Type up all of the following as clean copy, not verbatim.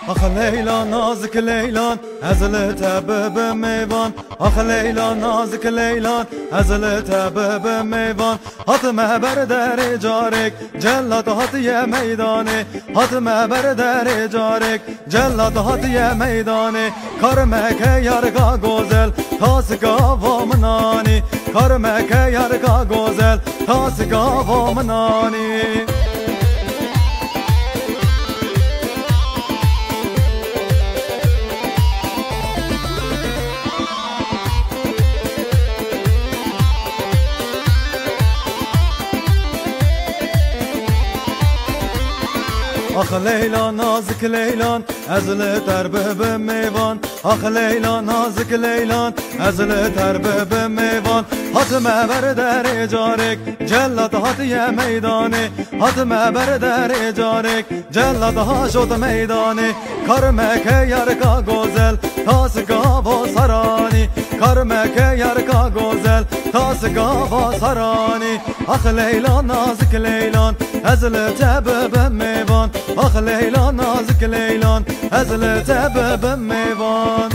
آخ لیلا نازک لیلان ازل تبب میوان آخ لیلا نازک لیلان ازل تبب میوان حتمه بر در جارک جلات حتی میدانه حتمه بر در جارک جلات حتی میدانه کرمه که یارگا گوزل تاسگا و منانی کرمه که یارگا گوزل تاسگا و منانی آخ لیلا نازک لیلان ازل تربب میوان آخ لیلا نازک لیلان ازل تربب میوان حتمه بر در جارک جلات حتی میدانه حتمه بر در جارک جلات ها شد میدانه کرمه که یارکا گوزل تاسگا و سرانی کرمه که یارکا گوزل تاسگا و سرانی آخ لیلا نازک لیلان ازل تبب میوان آخ لیلا نازک لیلان ازل تبب میوان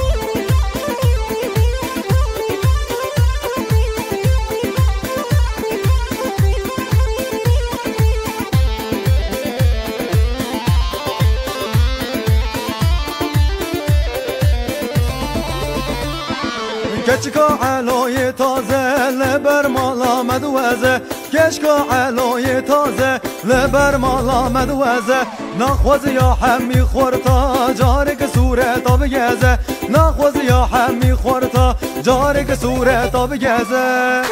کچکا علای تازه لبر مالا مدوزه کچکا علای تازه لبر مالا مدوزه نخوز یا همی خورتا جارک صورتا بگزه نخوز یا همی خورتا جارک صورتا بگزه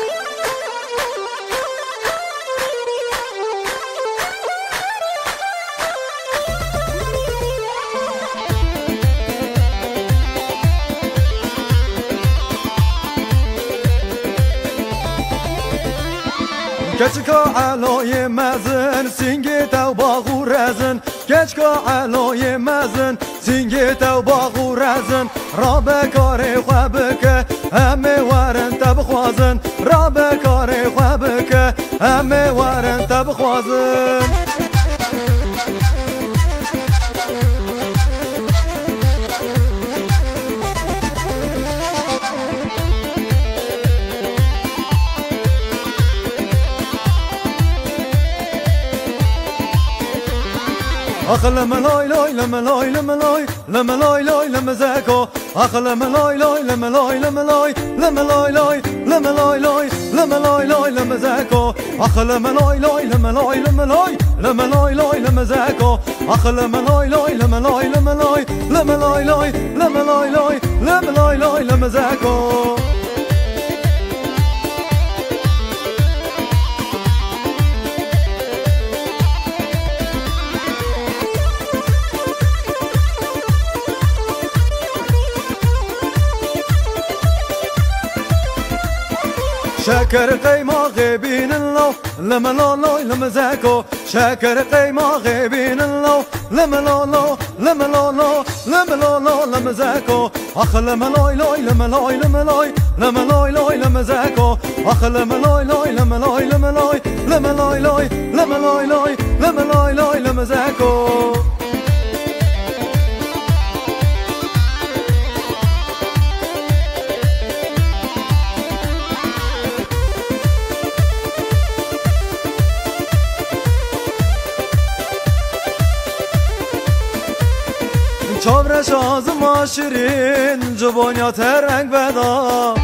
کچکا علای مزن سینگ تو باغو رزن کچکا علای مزن سینگ تو باغو رزن را به کار خواب که همه وارن تب خوازن را به کار خواب که همه وارن تب خوازن آخ لملای لای لملای لملای لملای لای لمزاکو آخ لملای لای لملای لملای لملای لای لملای لای لملای لای لمزاکو آخ لملای لای لملای لملای لملای لای لمزاکو آخ لملای لای لملای لملای لملای لای لملای لای لملای لای لمزاکو شاكر قيمة غيبين اللو لما لو لو لما زاكو شاكر قيمة غيبين اللو لما لو لو لما لو لو لما لو لو لما زاكو أخ لما لوي لوي لما لوي لما لوي لما لوي لوي لما زاكو أخ لما لوي لوي لما لوي لما لوي لما لوي لوي لما لوي لوي لما لوي لوي لما زاكو چابرش آزما شیرین جبانیات رنگ بدا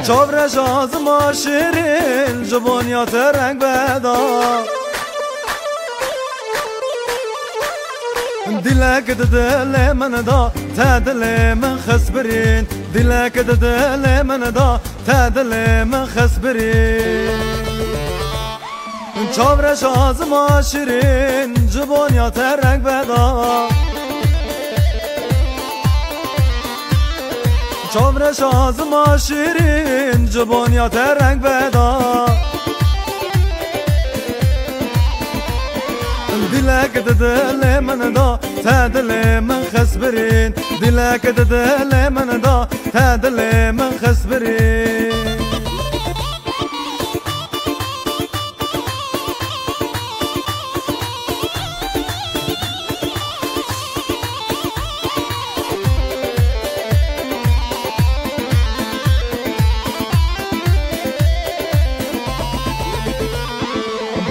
چابرش آزما شیرین جبانیات رنگ بدا دلك دل من دا تدل من خسبرين دلك دل من دا تدل من خسبرين چابرش آزما شیرین جبانیات رنگ بدا چابرش آزما شیرین جبانیات رنگ بدا دلك دل من دا تدل من خسبرين دلك دل من دا تدل من خسبرين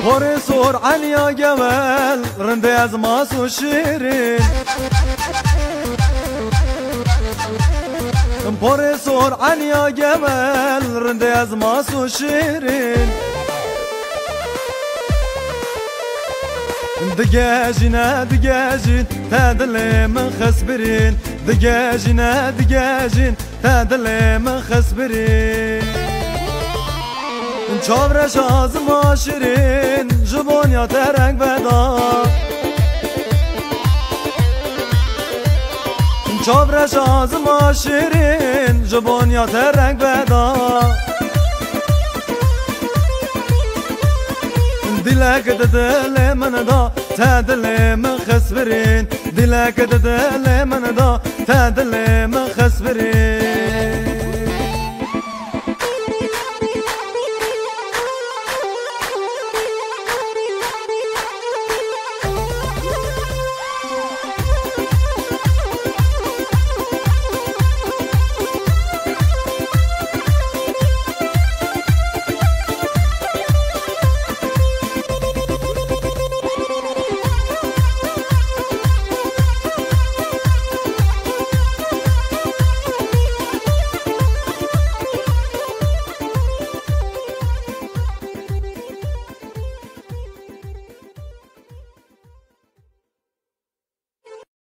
پاره سور عنیا گول رنده از ماس و شیرین پاره سور عنیا گول رنده از ماس و شیرین دقاجنا دقاجين تادلي من خسبرين دقاجنا دقاجين تادلي من خسبرين چابرش از ماشرين جبون یا ترنگ بدا چابرش از ماشرين جبون یا ترنگ بدا دلك دل من دا تدل من خسبرين دلك دل من دا تدل من خسبرين